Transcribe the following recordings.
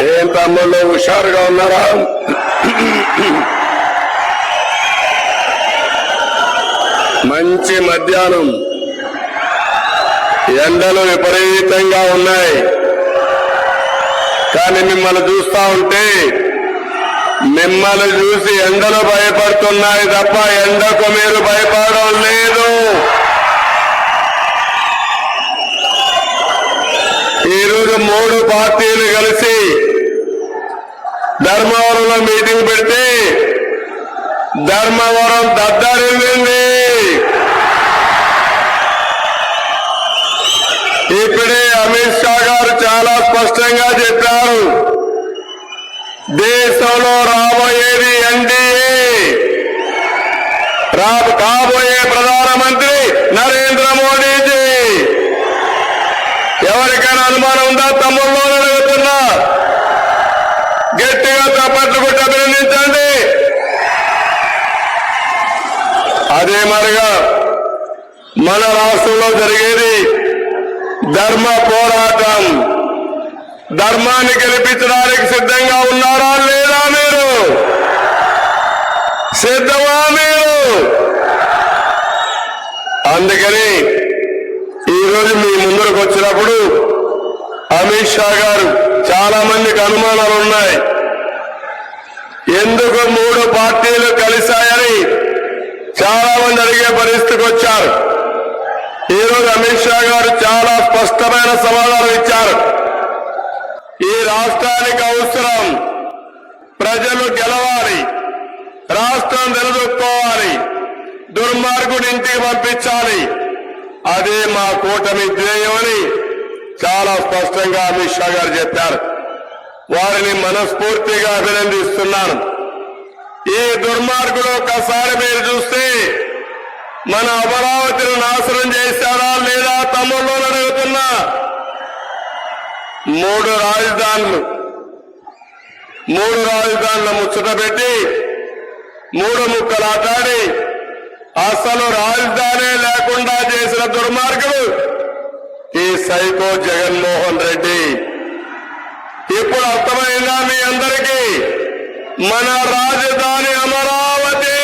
ఏం తమ్ముళ్ళు హుషారుగా ఉన్నారా? మంచి మధ్యాహ్నం, ఎండలు విపరీతంగా ఉన్నాయి. కానీ మిమ్మల్ని చూస్తా ఉంటే మిమ్మల్ని చూసి ఎండలు భయపడుతున్నాయి తప్ప ఎండకు మీరు భయపడడం లేదు. ఈరోజు 3 పార్టీలు కలిసి ధర్మవరంలో మీటింగ్ పెడితే ధర్మవరం దద్దరిల్లింది. ఇప్పుడే అమిత్ షా గారు చాలా స్పష్టంగా చెప్పారు, దేశంలో రాబోయేది ఎన్డీఏ, కాబోయే ప్రధానమంత్రి నరేంద్ర మోడీజీ. ఎవరికైనా అనుమానం ఉందా? తమ్ముళ్ళు అడుగుతున్నా, గట్టిగా చప్పట్లు కొట్టి అభినందించండి. అదే మరిగా మన రాష్ట్రంలో జరిగేది ధర్మ పోరాటం. ధర్మాన్ని గెలిపించడానికి సిద్ధంగా ఉన్నారా లేదా? మీరు సిద్ధమా? మీరు అందుకని ఈరోజు మీ ముందరకు వచ్చినప్పుడు అమిత్ షా గారు చాలా మందికి అనుమానాలు ఉన్నాయి. ఎందుకు 3 పార్టీలు కలిశాయని చాలా మంది అడిగే పరిస్థితికి వచ్చారు. ఈరోజు అమిత్ షా గారు చాలా స్పష్టమైన సమాధానం ఇచ్చారు. ఈ రాష్ట్రానికి అవసరం, ప్రజలు గెలవాలి, రాష్ట్రం నిలదొక్కోవాలి, దుర్మార్గుడి ఇంటికి పంపించాలి. అదే మా కూటమి ధ్యేయమని చాలా స్పష్టంగా అమిత్ షా గారు చెప్పారు. వారిని మనస్ఫూర్తిగా అభినందిస్తున్నాను. ఈ దుర్మార్గుడు ఒక్కసారి మీరు చూస్తే మన అమరావతిని నాశనం చేశారా లేదా? తమ్ముళ్ళు అడుగుతున్నా. 3 రాజధానులు ముచ్చట పెట్టి 3 ముక్కలాటాడి అసలు రాజధాని లేకుండా చేసిన దుర్మార్గుడు ఈ సైకో జగన్మోహన్ రెడ్డి. ఇప్పుడు అర్థమైందా మీ అందరికీ? మన రాజధాని అమరావతి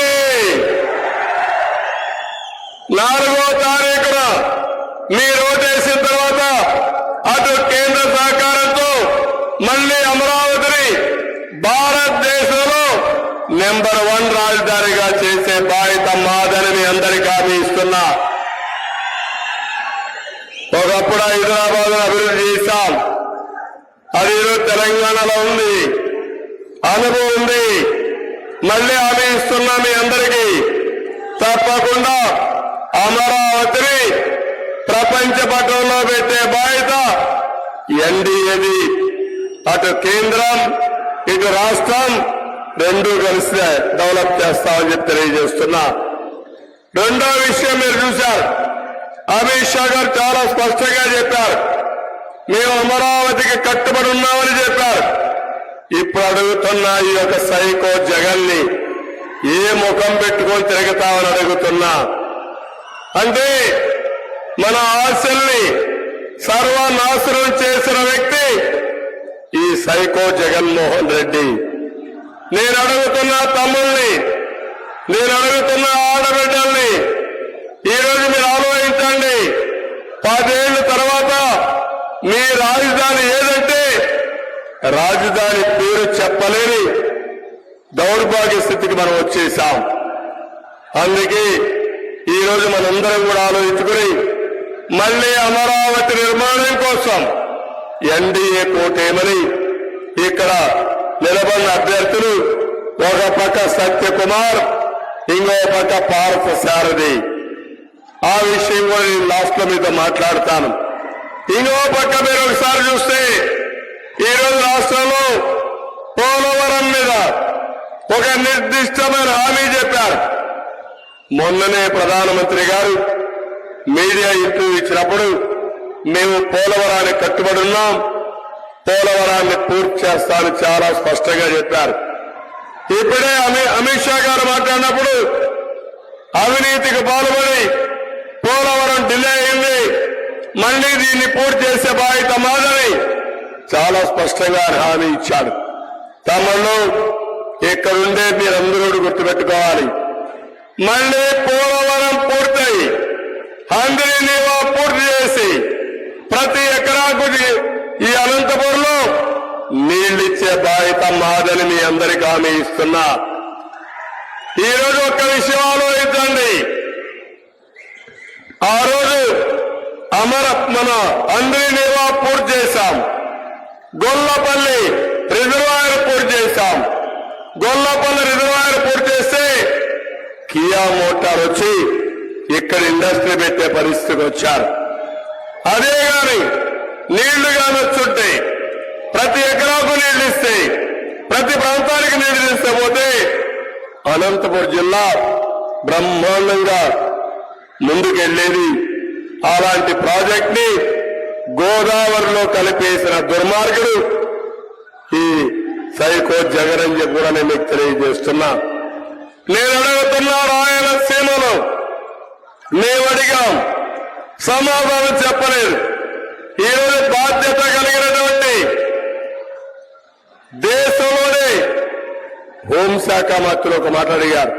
4వ తారీఖున మీరు ఓటేసిన తర్వాత అటు కేంద్ర సహకారంతో మళ్లీ అమరావతిని భారతదేశంలో నెంబర్ 1 రాజధానిగా చేసే బాధ్యత మాదని మీ అందరికీ హామీ ఇస్తున్నా. ఒకప్పుడు హైదరాబాద్ అభివృద్ధి చేశాం, అది ఈరోజు తెలంగాణలో ఉంది, అనుభవం ఉంది. మళ్లీ హామీ ఇస్తున్నా మీ అందరికీ, తప్పకుండా అమరావతిని ప్రపంచ పటంలో పెట్టే బాధ్యత ఎన్డీఏది. అటు కేంద్రం ఇటు రాష్ట్రం 2 కలిసి డెవలప్ చేస్తామని చెప్పి తెలియజేస్తున్నా. రెండో విషయం మీరు చూశారు, అమిత్ షా గారు చాలా స్పష్టంగా చెప్పారు, మేము అమరావతికి కట్టుబడి ఉన్నామని చెప్పారు. ఇప్పుడు అడుగుతున్న ఈ యొక్క సైకో జగన్ని ఏ ముఖం పెట్టుకొని తిరుగుతామని అడుగుతున్నా. అంటే మన ఆశల్ని సర్వనాశనం చేసిన వ్యక్తి ఈ సైకో జగన్మోహన్ రెడ్డి. నేను అడుగుతున్న తమ్ముల్ని, నేను అడుగుతున్న ఆడబిడ్డల్ని, ఈరోజు మీరు ఆలోచించండి. 10 ఏళ్ల తర్వాత మీ రాజధాని ఏదంటే రాజధాని పేరు చెప్పలేని దౌర్భాగ్య స్థితికి మనం వచ్చేసాం. అందుకే ఈరోజు మనందరం కూడా ఆలోచించుకుని మళ్లీ అమరావతి నిర్మాణం కోసం ఎన్డీఏ కోటేమని ఇక్కడ నిలబడిన అభ్యర్థులు ఒక పక్క సత్యకుమార్, ఇంకో పక్క పార్థ సారథి. ఆ విషయం కూడా నేను లాస్ట్ లో మీతో మాట్లాడతాను. ఇంకో పక్క మీరు ఒకసారి చూస్తే ఈరోజు రాష్ట్రంలో పోలవరం మీద ఒక నిర్దిష్టమైన హామీ చెప్పారు. మొన్ననే ప్రధానమంత్రి గారు మీడియా ఇంటర్వ్యూ ఇచ్చినప్పుడు మేము పోలవరానికి కట్టుబడి ఉన్నాం, పోలవరాన్ని పూర్తి చేస్తామని చాలా స్పష్టంగా చెప్పారు. ఇప్పుడే అమిత్ షా గారు మాట్లాడినప్పుడు అవినీతికి పాల్పడి పోలవరం డిలే అయింది, మళ్లీ దీన్ని పూర్తి చేసే బాధ్యత మాదని చాలా స్పష్టంగా హామీ ఇచ్చాడు. తమను ఇక్కడుండే మీరందరూ గుర్తుపెట్టుకోవాలి. మళ్ళీ పోలవరం పూర్తయి హంద్రీ నీవా పూర్తి చేసి ప్రతి ఎకరాకు ఈ అనంతపురంలో నీళ్లిచ్చే బాధ్యత మాదని మీ అందరికీ హామీ ఇస్తున్నా. ఈరోజు ఒక్క విషయం ఆలోచించండి. ఆ రోజు మన హంద్రీ నీవా పూర్తి చేశాం, గొల్లపల్లి రిజర్వాయర్ పూర్తి చేశాం. గొల్లపల్లి రిజర్వాయర్ పూర్తి చేస్తే కియా మోటార్ వచ్చి ఇక్కడ ఇండస్ట్రీ పెట్టే పరిస్థితికి వచ్చారు. అదే గాని నీళ్లు కానొచ్చుంటే ప్రతి ఎకరాకు నీళ్లు ఇస్తే ప్రతి ప్రాంతానికి నీళ్లు ఇస్తే పోతే అనంతపురం జిల్లా బ్రహ్మాండంగా ముందుకెళ్లేది. అలాంటి ప్రాజెక్ట్ ని గోదావరిలో కలిపేసిన దుర్మార్గుడు ఈ సైకో జగన్ అని చెప్పి కూడా నేను మీకు తెలియజేస్తున్నా. నేను అడుగుతున్నా, రాయలసీమలో మేము అడిగాం, సమాధానం చెప్పలేదు. ఈరోజు బాధ్యత కలిగినటువంటి దేశంలోనే హోంశాఖ మంత్రులు ఒక మాట అడిగారు.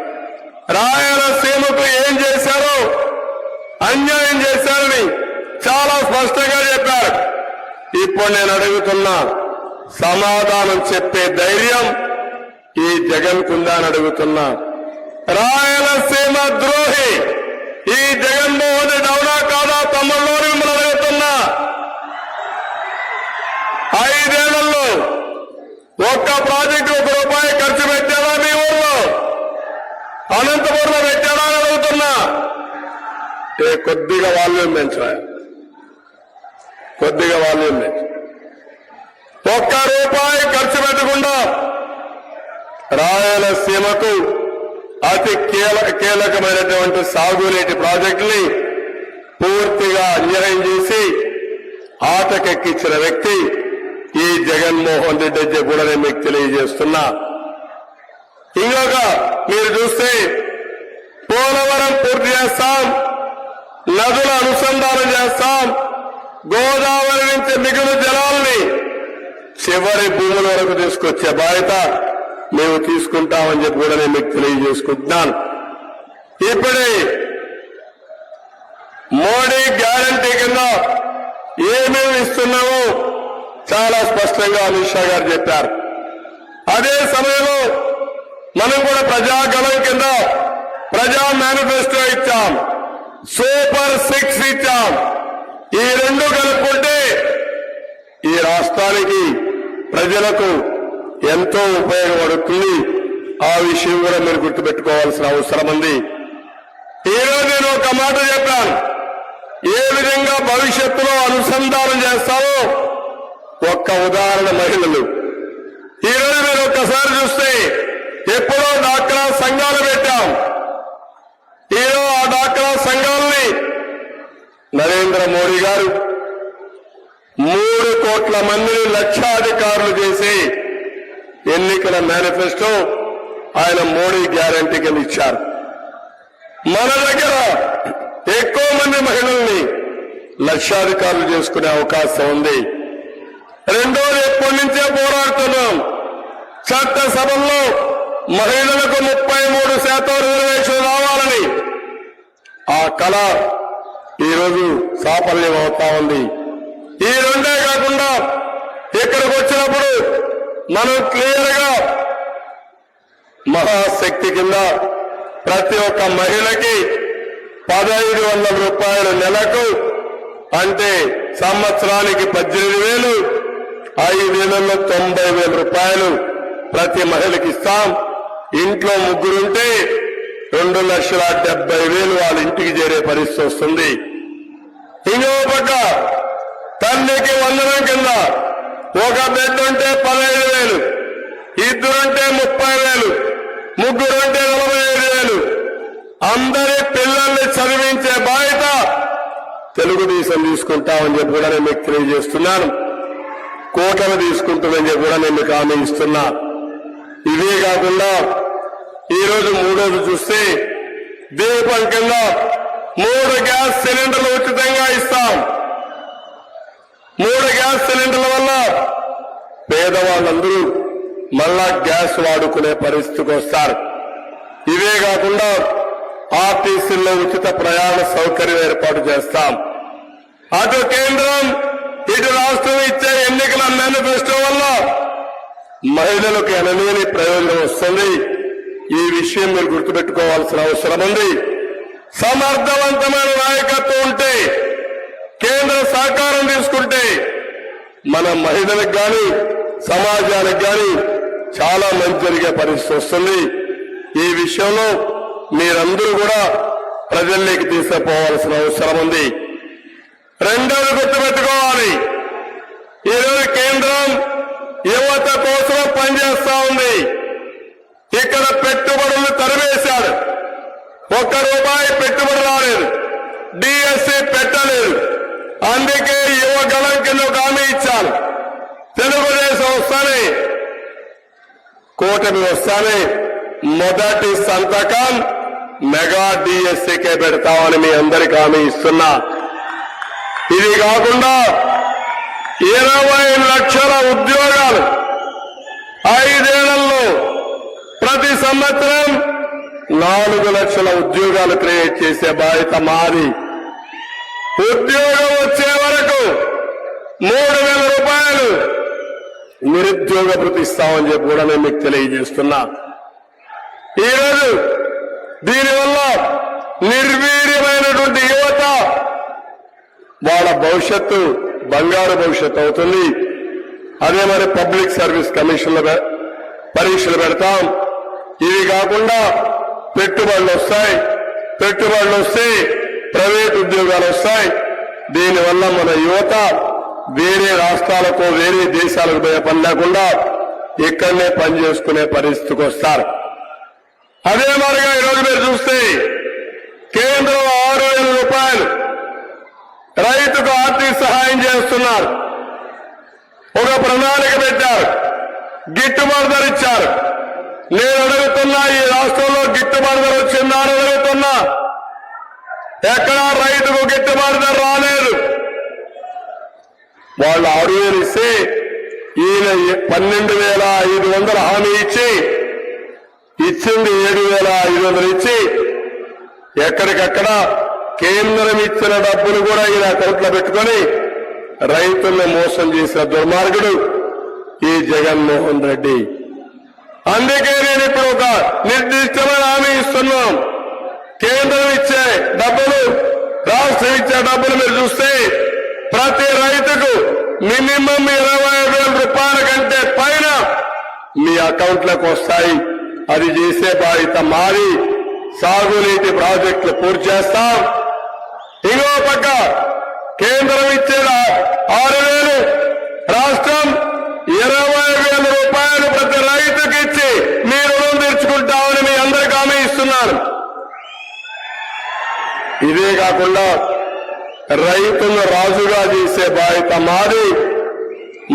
రాయలసీమకు ఏం చేశారో, అన్యాయం చేశారని చాలా స్పష్టంగా చెప్పారు. ఇప్పుడు నేను అడుగుతున్నా, సమాధానం చెప్పే ధైర్యం ఈ జగన్ కుందా అని అడుగుతున్నా. రాయలసీమ ద్రోహి ఈ జగన్మోహన్ రెడ్డి అవునా కాదా తమ్ముళ్ళు మిమ్మల్ని అడుగుతున్నా. 5 ఏళ్లలో ఒక్క ప్రాజెక్టు ₹1 ఖర్చు పెట్టారా మీ ఊళ్ళో? అనంతపురంలో పెట్టారా అని అడుగుతున్నా. కొద్దిగా వాల్యూమ్ పెంచరా, కొద్దిగా వాల్యూమ్ పెంచు. ₹1 ఖర్చు పెట్టకుండా రాయలసీమకు అతి కీలకమైనటువంటి సాగునీటి ప్రాజెక్టుని పూర్తిగా అన్యాయం చేసి ఆటకెక్కించిన వ్యక్తి ఈ జగన్మోహన్ రెడ్డి అని కూడా నేను మీకు తెలియజేస్తున్నా. ఇంకొక మీరు చూస్తే పోలవరం పూర్తి చేస్తాం, నదుల అనుసంధానం చేస్తాం, గోదావరి నుంచి మిగులు జలాల్ని చివరి భూముల వరకు తీసుకొచ్చే బాధ్యత మేము తీసుకుంటామని చెప్పి కూడా నేను మీకు తెలియజేసుకుంటున్నాను. ఇప్పుడే మోడీ గ్యారంటీ కింద ఏమేమి ఇస్తున్నామో చాలా స్పష్టంగా అమిత్ షా గారు చెప్పారు. అదే సమయంలో మనం కూడా ప్రజాగళం కింద ప్రజా మేనిఫెస్టో ఇచ్చాం, సూపర్ 6 ఇచ్చాం. ఈ రెండు కలుపుకుంటే ఈ రాష్ట్రానికి ప్రజలకు ఎంతో ఉపయోగపడుతుంది. ఆ విషయం కూడా మీరు గుర్తుపెట్టుకోవాల్సిన అవసరం ఉంది. ఈరోజు నేను ఒక మాట చెప్పాను, ఏ విధంగా భవిష్యత్తులో అనుసంధానం చేస్తామో ఒక్క ఉదాహరణ మహిళలు. ఈరోజు మీరు ఒక్కసారి చూస్తే ఎప్పుడో డాక్రా సంఘాలు పెట్టాం. ఈరోజు ఆ డాక్రా సంఘాలని నరేంద్ర మోడీ గారు 3 కోట్ల మందిని లక్షాధికారులు చేసి ఎన్నికల మేనిఫెస్టో ఆయన మోడీ గ్యారంటీ కింద ఇచ్చారు. మన దగ్గర ఎక్కువ మంది మహిళల్ని లక్షాధికారులు చేసుకునే అవకాశం ఉంది. రెండోది ఎప్పటి నుంచే పోరాడుతున్నాం, చట్టసభల్లో మహిళలకు 33% రిజర్వేషన్ రావాలని. ఆ కళ ఈరోజు సాఫల్యం అవుతా ఉంది. ఈ రెండే కాకుండా ఇక్కడికి వచ్చినప్పుడు మనం క్లియర్ గా మహాశక్తి కింద ప్రతి ఒక్క మహిళకి ₹1,500 నెలకు, అంటే సంవత్సరానికి 18,000, 5 ఏళ్లలో ₹90,000 ప్రతి మహిళకి ఇస్తాం. ఇంట్లో ముగ్గురుంటే 2,70,000 వాళ్ళ ఇంటికి చేరే పరిస్థితి వస్తుంది. ఇంకో పక్క తల్లికి వందనం కింద ఒక బిడ్డ ఉంటే 15,000, ఇద్దరుంటే 30,000, ముగ్గురుంటే 45,000. అందరి పిల్లల్ని చదివించే బాధ్యత తెలుగుదేశం తీసుకుంటామని చెప్పి కూడా నేను మీకు తెలియజేస్తున్నాను. కూటమి తీసుకుంటుందని చెప్పి కూడా నేను మీకు హామీ ఇస్తున్నా. ఇవే కాకుండా ఈరోజు మూడోది చూస్తే దీపం కింద 3 గ్యాస్ సిలిండర్లు ఉచితంగా ఇస్తాం. 3 గ్యాస్ సిలిండర్ల వల్ల పేదవాళ్ళందరూ మళ్ళా గ్యాస్ వాడుకునే పరిస్థితికి వస్తారు. ఇవే కాకుండా ఆర్టీసీల్లో ఉచిత ప్రయాణ సౌకర్యం ఏర్పాటు చేస్తాం. అటు కేంద్రం ఇటు రాష్ట్రం ఇచ్చే ఎన్నికల మేనిఫెస్టో వల్ల మహిళలకు ఎనలేని ప్రయోజనం వస్తుంది. ఈ విషయం మీరు గుర్తుపెట్టుకోవాల్సిన అవసరం ఉంది. సమర్థవంతమైన నాయకత్వం ఉంటే, కేంద్ర సహకారం తీసుకుంటే మన మహిళలకు గాని సమాజానికి గాని చాలా మంచి జరిగే పరిస్థితి వస్తుంది. ఈ విషయంలో మీరందరూ కూడా ప్రజల్లోకి తీసుకుపోవాల్సిన అవసరం ఉంది. రెండోది గుర్తుపెట్టుకోవాలి, ఈరోజు కేంద్రం యువత కోసం పనిచేస్తా ఉంది. ఇక్కడ పెట్టుబడులు తరివేశాడు. ₹1 పెట్టుబడి రాలేదు, డిఎస్సి పెట్టలేదు. అందుకే యువగళం కింద ఒక హామీ ఇచ్చాను. తెలుగుదేశం వస్తానే, కూటమి వస్తానే మొదటి సంతకం మెగా డిఎస్సికే పెడతామని మీ అందరికీ హామీ ఇస్తున్నా. ఇది కాకుండా 20 లక్షల ఉద్యోగాలు 5 ఏళ్లలో ప్రతి సంవత్సరం 4 లక్షల ఉద్యోగాలు క్రియేట్ చేసే బాధ్యత మాది. ఉద్యోగం వచ్చే వరకు ₹3,000 నిరుద్యోగ భృతి ఇస్తామని చెప్పి కూడా నేను మీకు తెలియజేస్తున్నా. ఈరోజు దీనివల్ల నిర్వీర్యమైనటువంటి యువత వాళ్ళ భవిష్యత్తు బంగారు భవిష్యత్తు అవుతుంది. అదే మరి పబ్లిక్ సర్వీస్ కమిషన్ల పరీక్షలు పెడతాం. ఇవి కాకుండా పెట్టుబడులు వస్తాయి. పెట్టుబడులు వస్తే ప్రైవేట్ ఉద్యోగాలు వస్తాయి. దీనివల్ల మన యువత వేరే రాష్ట్రాలకు వేరే దేశాలకు పోయే పని లేకుండా ఇక్కడనే పని చేసుకునే పరిస్థితికి వస్తారు. అదే మరిగా ఈరోజు మీరు చూస్తే కేంద్రం ₹6,000 రైతుకు ఆర్థిక సహాయం చేస్తున్నారు. ఒక ప్రణాళిక పెట్టారు, గిట్టుబాటు ధర ఇచ్చారు. నేను అడుగుతున్నా, ఈ రాష్ట్రంలో గిట్టుబాటు ధర వచ్చిందా అని అడుగుతున్నా. ఎక్కడా రైతుకు గిట్టుబాటు ధర రాలేదు. వాళ్ళు 6,000 ఇస్తే ఈయన 12,500 హామీ ఇచ్చి ఇచ్చింది 7,500 ఇచ్చి ఎక్కడికక్కడ కేంద్రం ఇచ్చిన డబ్బులు కూడా ఈయన అకౌంట్లో పెట్టుకొని రైతుల్ని మోసం చేసిన దుర్మార్గుడు ఈ జగన్మోహన్ రెడ్డి. అందుకే నేను ఇప్పుడు ఒక నిర్దిష్టమైన హామీ ఇస్తున్నాం. కేంద్రం ఇచ్చే డబ్బులు, రాష్ట్రం ఇచ్చే డబ్బులు మీరు చూస్తే ప్రతి రైతుకు మినిమం ₹20,000 కంటే పైన మీ అకౌంట్లకు వస్తాయి. అది చేసే బాధ్యత మాది. సాగునీటి ప్రాజెక్టులు పూర్తి చేస్తాం. ఇంకో పక్క కేంద్రం ఇచ్చే 6,000, రాష్ట్రం ₹20,000 ప్రతి రైతుకి ఇచ్చి మీ రుణం తీర్చుకుంటామని మీ అందరికీ హామీ ఇస్తున్నాను. ఇదే కాకుండా రైతులను రాజుగా చేసే బాధ్యత మాది.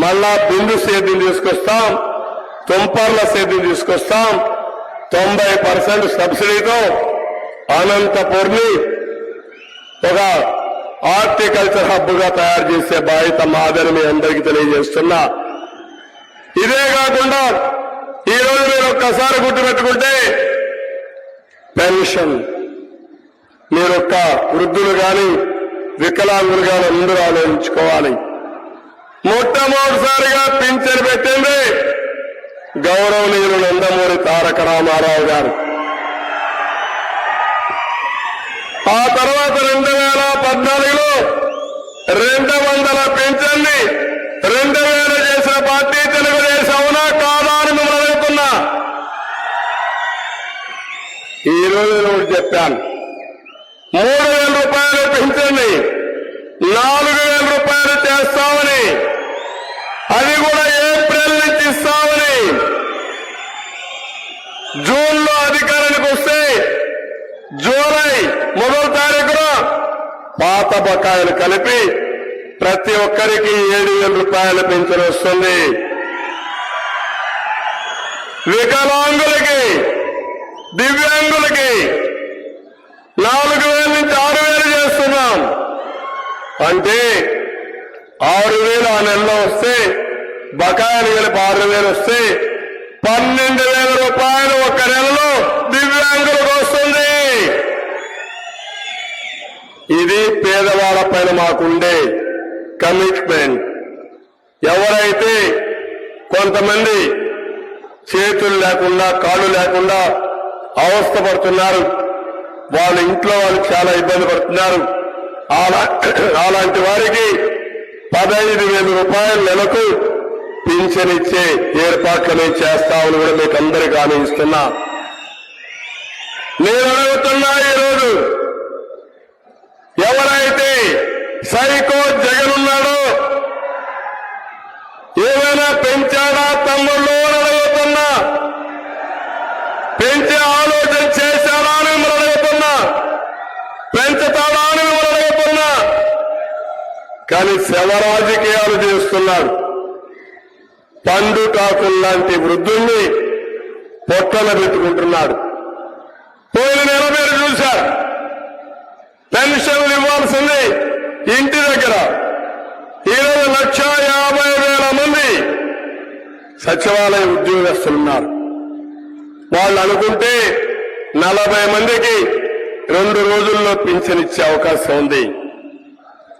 మళ్ళా బిందు సేద్యం తీసుకొస్తాం, తుంపర్ల సేద్యం తీసుకొస్తాం. 90% సబ్సిడీతో అనంతపూర్ని ఒక హార్టికల్చర్ హబ్ గా తయారు చేసే బాధ్యత మాదని మీ అందరికీ తెలియజేస్తున్నా. ఇదే కాకుండా ఈరోజు మీరు ఒక్కసారి గుర్తుపెట్టుకుంటే పెన్షన్, మీరొక్క వృద్ధులు గాని వికలాంగులు గాని అందరూ ఆలోచించుకోవాలి. మొట్టమొదటిసారిగా పింఛన్ పెట్టింది గౌరవనీయులు నందమూరి తారక రామారావు గారు. ఆ తర్వాత 2014లో 200 పింఛన్ని 2,000 చేసిన పార్టీ తెలుగుదేశం. అవునా కాదా అని మిమ్మల్ని అడుగుతున్నా. ఈ రోజు నేను చెప్పాను, ₹3,000 పింఛన్ని ₹4,000 చేస్తామని, అది కూడా ఏప్రిల్ నుంచి ఇస్తామని. జూన్లో అధికారానికి వస్తే జూలై 1వ తారీఖున పాత బకాయిలు కలిపి ప్రతి ఒక్కరికి ₹7,000 పింఛన్ వస్తుంది. వికలాంగులకి, దివ్యాంగులకి 4,000 నుంచి 6,000 చేస్తున్నాం. అంటే 6,000 ఆ నెలలో వస్తే బకాయిలు కలిపి 6,000 వస్తే 12,000 రూపాయలు ఒక నెలలో దివ్యాంగులకు వస్తుంది. ఇది పేదవాళ్ళ పైన మాకుండే కమిట్మెంట్. ఎవరైతే కొంతమంది చేతులు లేకుండా కాళ్ళు లేకుండా అవస్థపడుతున్నారు, వాళ్ళ ఇంట్లో వాళ్ళు చాలా ఇబ్బంది పడుతున్నారు, అలాంటి వారికి 15,000 రూపాయల నెలకు పింఛన్ ఇచ్చే ఏర్పాట్లను చేస్తామని కూడా మీకు అందరికీ హామీ ఇస్తున్నా. నేను అడుగుతున్నా, ఈరోజు ఎవరైతే సైకో జగన్ ఉన్నాడో ఏమైనా పెంచాడా తమ్ముళ్ళు అని అడుగుతున్నా, పెంచే ఆలోచన చేశాడా అని మిమ్మల్ని అడుగుతున్నా, పెంచుతాడా అని మిమ్మల్ని అడుగుతున్నా. కానీ శవ రాజకీయాలు చేస్తున్నాడు. పండు కాకుల్లాంటి వృద్ధుల్ని పొట్టన పెట్టుకుంటున్నాడు. పోయిన నెల మీరు చూశారు, పెన్షన్లు ఇవ్వాల్సింది ఇంటి దగ్గర. ఈరోజు 1,50,000 మంది సచివాలయ ఉద్యోగస్తులున్నారు. వాళ్ళు అనుకుంటే 40 మందికి 2 రోజుల్లో పింఛన్ ఇచ్చే అవకాశం ఉంది.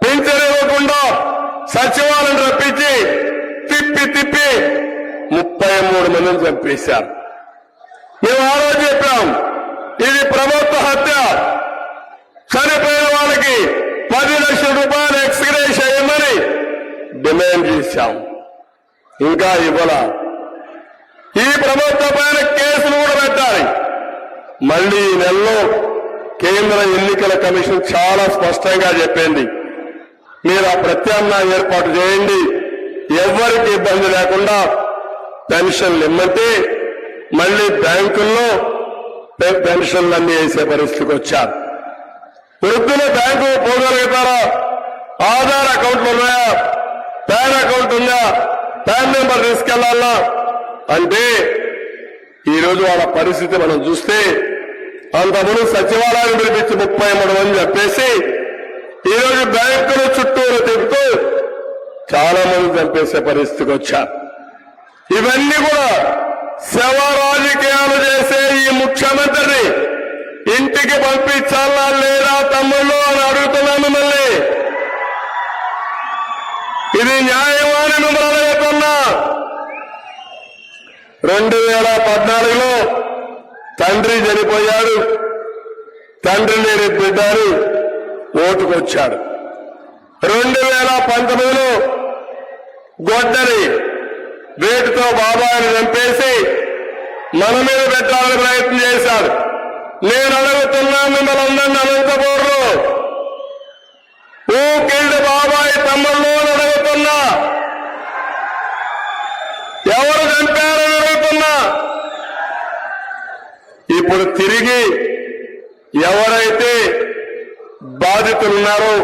పింఛన్ ఇవ్వకుండా సచివాలయం రప్పించి తిప్పి 33 మందిని చంపేశారు. మేము ఆ రోజు చెప్పాం, ఇది ప్రభుత్వ హత్య. చనిపోయిన వాళ్ళకి 10 లక్షల రూపాయలు ఎక్స్గ్రేష్ అయ్యమని డిమాండ్ చేశాం. ఇంకా ఇవ్వాల. ఈ ప్రభుత్వం పైన కేసులు కూడా పెట్టాలి. మళ్లీ ఈ నెలలో కేంద్ర ఎన్నికల కమిషన్ చాలా స్పష్టంగా చెప్పింది, మీరు ఆ ప్రత్యామ్నాయం ఏర్పాటు చేయండి, ఎవరికి ఇబ్బంది లేకుండా పెన్షన్లు ఇమ్మంటే మళ్లీ బ్యాంకుల్లో పెన్షన్లన్నీ వేసే పరిస్థితికి వచ్చారు. వృద్ధులు బ్యాంకు పోగలుగుతారా? ఆధార్ అకౌంట్లు ఉన్నాయా? పాన్ అకౌంట్ ఉందా? పాన్ నెంబర్ తీసుకెళ్లాలా అంటే ఈరోజు వాళ్ళ పరిస్థితి మనం చూస్తే, అంతకుముందు సచివాలయాన్ని పిలిపించి 33 మంది చెప్పేసి ఈరోజు బ్యాంకుల చుట్టూరు తిప్పుతూ చాలా మంది చంపేసే పరిస్థితికి వచ్చారు. ఇవన్నీ కూడా శవ రాజకీయాలు చేసే ఈ ముఖ్యమంత్రిని ఇంటికి పంపించాలా లేదా తమ్ముళ్ళు అని అడుగుతున్నాను మిమ్మల్ని. ఇది న్యాయమని మిమ్మల్ని అడుగుతున్నా. 2014లో తండ్రి చనిపోయాడు, తండ్రి లేని బిడ్డని ఓటుకొచ్చాడు. 2019లో గొడ్డలి వేటితో బాబాయిని చంపేసి మన మీద పెట్టాలని ప్రయత్నం చేశాడు. నేను అడుగుతున్నా మిమ్మల్ని అందరినీ, అనంతపూర్లో ఊకిల్డ్ బాబాయి తమ్ముళ్ళు అని అడుగుతున్నా, ఎవరు చంపారని అడుగుతున్నా. ఇప్పుడు తిరిగి ఎవరైతే బాధితులున్నారో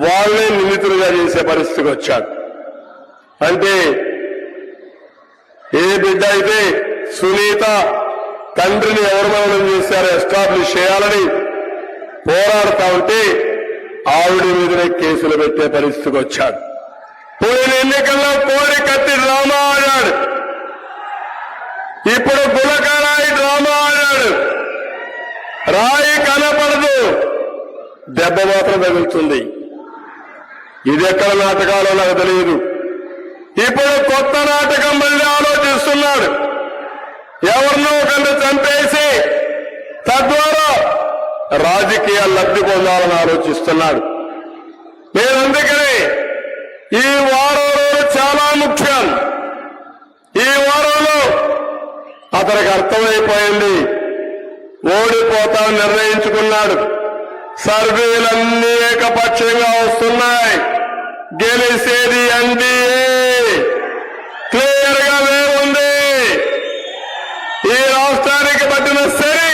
వాళ్ళే నిందితులుగా చేసే పరిస్థితికి వచ్చాడు. అంటే ఏ బిడ్డ అయితే సునీత తండ్రిని ఎవరు మరణం చేశారో ఎస్టాబ్లిష్ చేయాలని పోరాడుతా ఉంటే ఆవిడ మీదనే కేసులు పెట్టే పరిస్థితికి వచ్చాడు. పోయిన ఎన్నికల్లో కోడి కత్తి డ్రామా ఆడాడు, ఇప్పుడు గులకరాయి డ్రామా ఆడాడు. రాయి కనపడదు, దెబ్బ మాత్రం తగులుతుంది. ఇది ఎక్కడ నాటకాలో నాకు తెలియదు. ఇప్పుడు కొత్త నాటకం మళ్ళీ ఆలోచిస్తున్నాడు. ఎవరినో ఒకరిని చంపేసి తద్వారా రాజకీయ లబ్ధి పొందాలని ఆలోచిస్తున్నాడు. నేను అందుకని ఈ వారం రోజులు చాలా ముఖ్యం. ఈ వారంలో అతనికి అర్థమైపోయింది, ఓడిపోతామని నిర్ణయించుకున్నాడు. సర్వేలన్నీ ఏకపక్షంగా వస్తున్నాయి, గెలిసేది ఎన్డీఏ క్లియర్ గా ఉంది. ఈ రాష్ట్రానికి పట్టిన సరి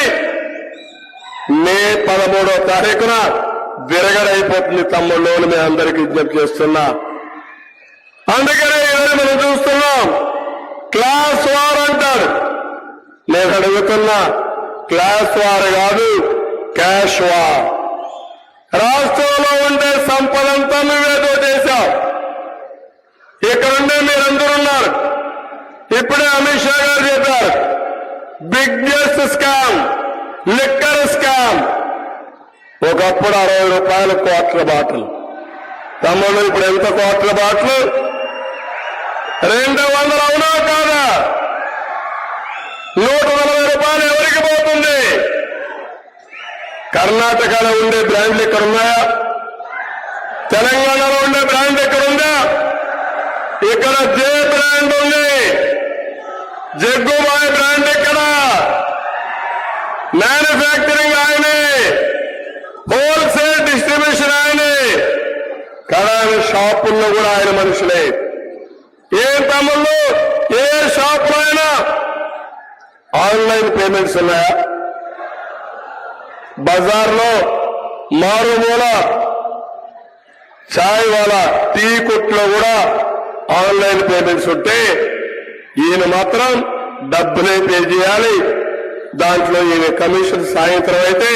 మే 13వ తారీఖున విరగడైపోతుంది తమ్ముళ్ళు అని మేము అందరికీ విజ్ఞప్తి చేస్తున్నా. అందుకనే ఈరోజు మనం చూస్తున్నాం, క్లాస్ వార్ అంటారు. నేను అడుగుతున్నా, క్లాస్ వార్ కాదు, క్యాష్ వార్. రాష్ట్రంలో ఉండే సంపదంతా నువ్వేదో చేశావు. ఇక ఇక్కడుండే మీరందరూ ఉన్నారు. ఇప్పుడే అమిత్ షా గారు చెప్పారు, బిగ్గెస్ట్ స్కామ్ లిక్కర్ స్కామ్. ఒకప్పుడు 60 రూపాయల క్వార్టర్ బాటిల్, తమ్ముళ్ళు ఇప్పుడు ఎంత క్వార్టర్ బాటిల్? 200. అవునా కాదా? 140 రూపాయలు ఎవరికి పోతుంది? కర్ణాటకలో ఉండే బ్రాండ్లు ఇక్కడ ఉన్నాయా? తెలంగాణలో ఉండే బ్రాండ్ ఎక్కడ ఉందా? ఇక్కడ జే బ్రాండ్ ఉంది, జగ్గుబాయ్ బ్రాండ్ ఇక్కడ. మ్యానుఫ్యాక్చరింగ్ ఆయనే, హోల్సేల్ డిస్ట్రిబ్యూషన్ ఆయనే, కడాన షాపుల్లో కూడా ఆయన మనుషులే. ఏ తమ్ముళ్ళు ఏ షాపులో అయినా ఆన్లైన్ పేమెంట్స్ ఉన్నాయా? బజార్లో మారుమూల చాయ్ వాలా టీ కొట్లో కూడా ఆన్లైన్ పేమెంట్స్ ఉంటే ఈయన మాత్రం డబ్బులే పే చేయాలి. దాంట్లో ఈయన కమిషన్ సాయంత్రం అయితే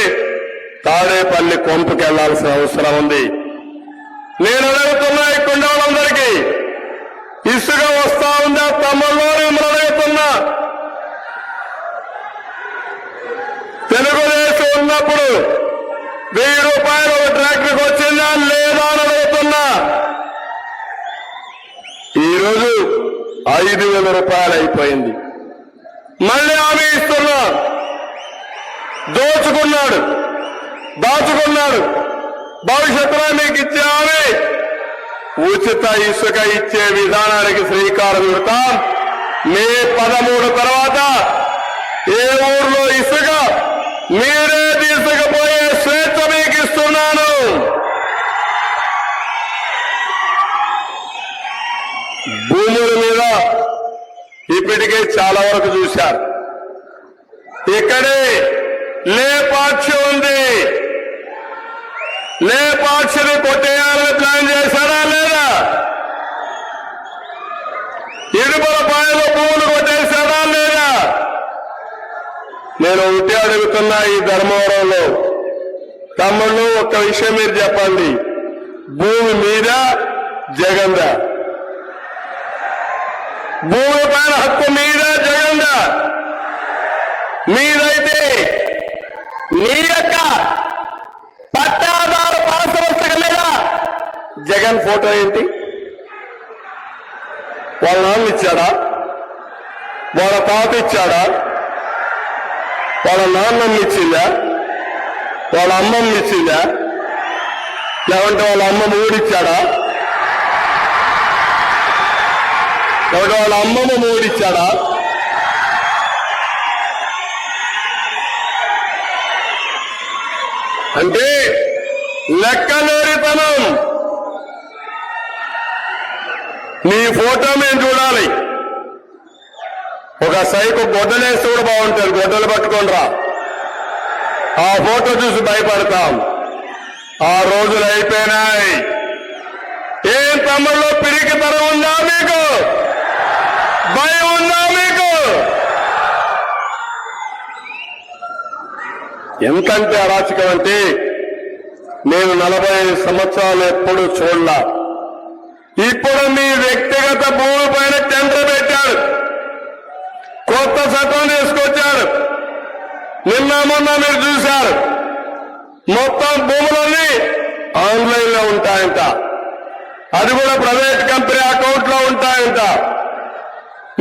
తాడేపల్లి కొంపకి వెళ్లాల్సిన అవసరం ఉంది. నేను అడుగుతున్నా ఇక్కడ వాళ్ళందరికీ, ఇసుక వస్తా ఉందా తమ్ముళ్ళు? మిమ్మల్ని అడుగుతున్నా. తెలుగుదేశం ఉన్నప్పుడు 1000 రూపాయలు ఒక ట్రాక్టర్కి వచ్చిందా లేదా అని అడుగుతున్నా. ఈరోజు 5000 రూపాయలు అయిపోయింది. మళ్ళీ హామీ ఇస్తున్నా. దాచుకున్నాడు. భవిష్యత్తులో మీకు ఇచ్చే హామీ ఉచిత ఇసుక ఇచ్చే విధానానికి శ్రీకారం చుడతాం. మే 13 తర్వాత ఏ ఊర్లో ఇసుక మీరే తీసుకుపోయే స్వేచ్ఛ మీకు ఇస్తున్నాను. భూముల మీద ఇప్పటికే చాలా వరకు చూశారు. ఇక్కడే లేపాక్షి ఉంది. లేపాక్షిని కొట్టేయాలని ప్లాన్ చేశారా లేదా? ఇడుపులపాయలో భూములు కొట్టేశారా లేదా? నేను ఒకటే అడుగుతున్నా, ఈ ధర్మవరంలో తమ్ముళ్ళు ఒక్క విషయం మీరు చెప్పండి, భూమి మీద జగందా? భూమి పైన హక్కు మీద జగందా? మీదైతే మీ యొక్క పట్టాదారు పాస్ పుస్తకం మీద జగన్ ఫోటో ఏంటి? వాళ్ళ నాన్న ఇచ్చాడా? వాళ్ళ తాత ఇచ్చాడా? వాళ్ళ నాన్నమ్మ ఇచ్చిందా? వాళ్ళ అమ్మమ్మ ఇచ్చిందా? లేకుంటే వాళ్ళ అమ్మమ్మ ఊడిచ్చాడా? లేకుంటే వాళ్ళ అమ్మమ్మ ఊడిచ్చాడా? అంటే లెక్కలేనితనం. నీ ఫోటో మేము చూడాలి. ఒక సైకు గొడ్డలేస్తే కూడా బాగుంటుంది, గొడ్డలు పట్టుకొని రా. ఆ ఫోటో చూసి భయపడతాం. ఆ రోజులు అయిపోయినాయి. ఏం తమ్ముళ్ళు పిరికితనం ఉందా మీకు? భయం ఉందా మీకు? ఎంతంటే అరాచకం అంటే నేను 45 సంవత్సరాలు ఎప్పుడు చూడలా. ఇప్పుడు మీ వ్యక్తిగత భూమి పైన టెండర్ పెట్టాడు, కొత్త చట్టం తీసుకొచ్చాడు. నిన్న మొన్న మీరు చూశారు, మొత్తం భూములన్నీ ఆన్లైన్ లో ఉంటాయంట. అది కూడా ప్రైవేట్ కంపెనీ అకౌంట్ లో ఉంటాయంట.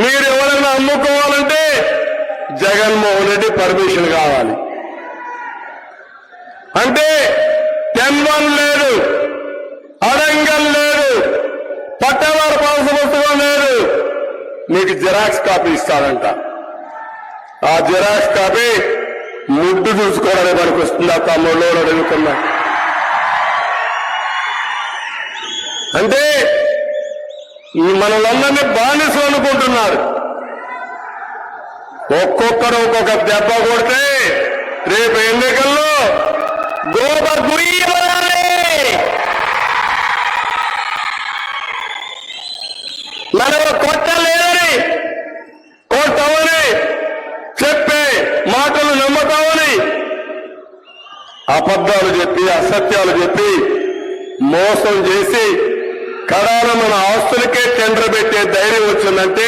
మీరు ఎవరైనా అమ్ముకోవాలంటే జగన్మోహన్ రెడ్డి పర్మిషన్ కావాలి. అంటే 10-1 లేదు, అడంగల్ లేదు, పట్టవారు పాస్ పుస్తకం లేదు. మీకు జిరాక్స్ కాపీ ఇస్తారంట. ఆ జిరాక్స్ కాపీ ముడ్డు చూసుకోవడానికి పనికొస్తుందా తమ్ముళ్ళు అడుగుతున్నా. అంటే మనలందరినీ బానిసలు అనుకుంటున్నారు. ఒక్కొక్కరు ఒక్కొక్క దెబ్బ కొడితే రేపు ఎన్నికల్లో గోప గుయ్యాలి. మనం కొట్టలేదని, కొట్టవని చెప్పే మాటలు నమ్ముతామని అబద్ధాలు చెప్పి అసత్యాలు చెప్పి మోసం చేసి కడాన మన ఆస్తులకే టెండర్ పెట్టే ధైర్యం వచ్చిందంటే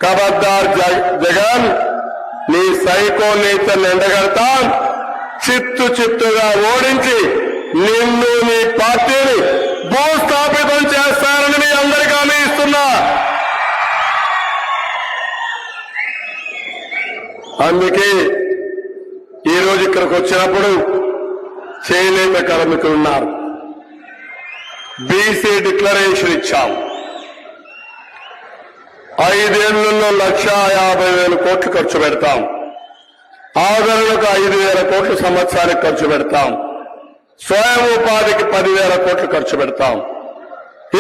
ఖబర్దార్ జగన్, నీ సైకో నేతల్ని ఎండగడతాం, చిత్తుగా ఓడించి నిన్ను నీ పార్టీని భూస్థాపితం చేస్తారని మీ అందరికీ హామీ ఇస్తున్నా. అందుకే ఈరోజు ఇక్కడికి వచ్చినప్పుడు చేనేత కార్మికులు ఉన్నారు. బీసీ డిక్లరేషన్ ఇచ్చాం. 5 ఏళ్లలో 1,50,000 కోట్లు ఖర్చు పెడతాం. ఆదరణకు 5,000 కోట్లు సంవత్సరానికి ఖర్చు పెడతాం. స్వయం ఉపాధికి 10,000 కోట్లు ఖర్చు పెడతాం.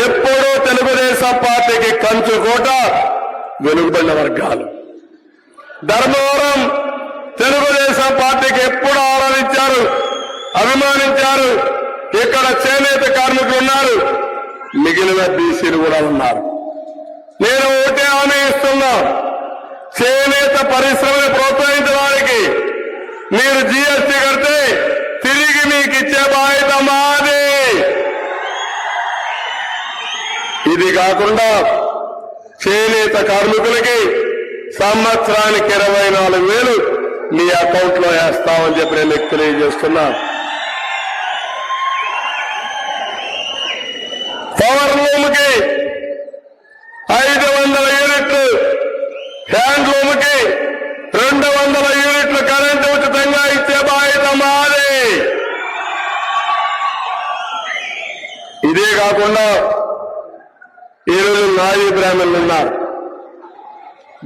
ఎప్పుడూ తెలుగుదేశం పార్టీకి కంచుకోట వెనుకబడిన వర్గాలు. ధర్మవరం తెలుగుదేశం పార్టీకి ఎప్పుడు ఆరాధించారు, అభిమానించారు. ఇక్కడ చేనేత కార్మికులు ఉన్నారు, మిగిలిన బీసీలు కూడా ఉన్నారు. నేను ఒకటే హామీ ఇస్తున్నా, చేనేత పరిశ్రమను ప్రోత్సహించడానికి మీరు జీఎస్టీ కడితే తిరిగి మీకు ఇచ్చే బాధ్యత మాది. ఇది కాకుండా చేనేత కార్మికులకి సంవత్సరానికి 24,000 మీ అకౌంట్ లో వేస్తామని చెప్పి నేను మీకు తెలియజేస్తున్నా. పవర్ లూమ్ కి 500 యూనిట్లు, హ్యాండ్లూమ్ కి 200 యూనిట్లు కరెంటు ఉచితంగా ఇచ్చే బాధ్యత మాది. ఇదే కాకుండా ఈరోజు నాయి బ్రాహ్మణులు ఉన్నారు.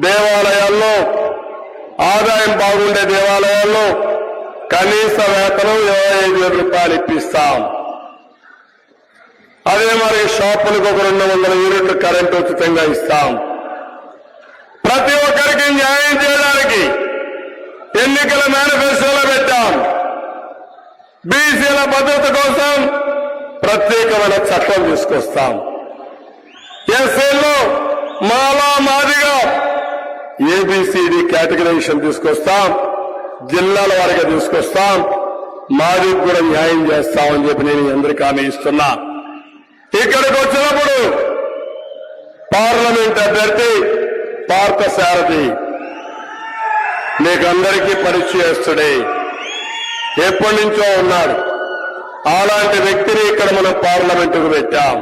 దేవాలయాల్లో ఆదాయం బాగుండే దేవాలయాల్లో కనీస వేతనం 25,000 రూపాయలు ఇప్పిస్తాం. అదే మరి షాపులకు ఒక 200 యూనిట్లు కరెంటు ఉచితంగా ఇస్తాం. ప్రతి ఒక్కరికి న్యాయం చేయడానికి ఎన్నికల మేనిఫెస్టోలో పెట్టాం. బీసీల భద్రత కోసం ప్రత్యేకమైన చట్టం తీసుకొస్తాం. ఎస్సీల్లో మాలా మాదిగా ఏబిసిడి కేటగరైజేషన్ తీసుకొస్తాం. జిల్లాల వారిగా తీసుకొస్తాం. మాదికి కూడా న్యాయం చేస్తామని చెప్పి నేను అందరికీ హామీ ఇస్తున్నా. ఇక్కడికి వచ్చినప్పుడు పార్లమెంట్ అభ్యర్థి పార్థసారథి మీకందరికీ పరిచయస్తుడే, ఎప్పటి నుంచో ఉన్నాడు. అలాంటి వ్యక్తిని ఇక్కడ మనం పార్లమెంటుకు పెట్టాం.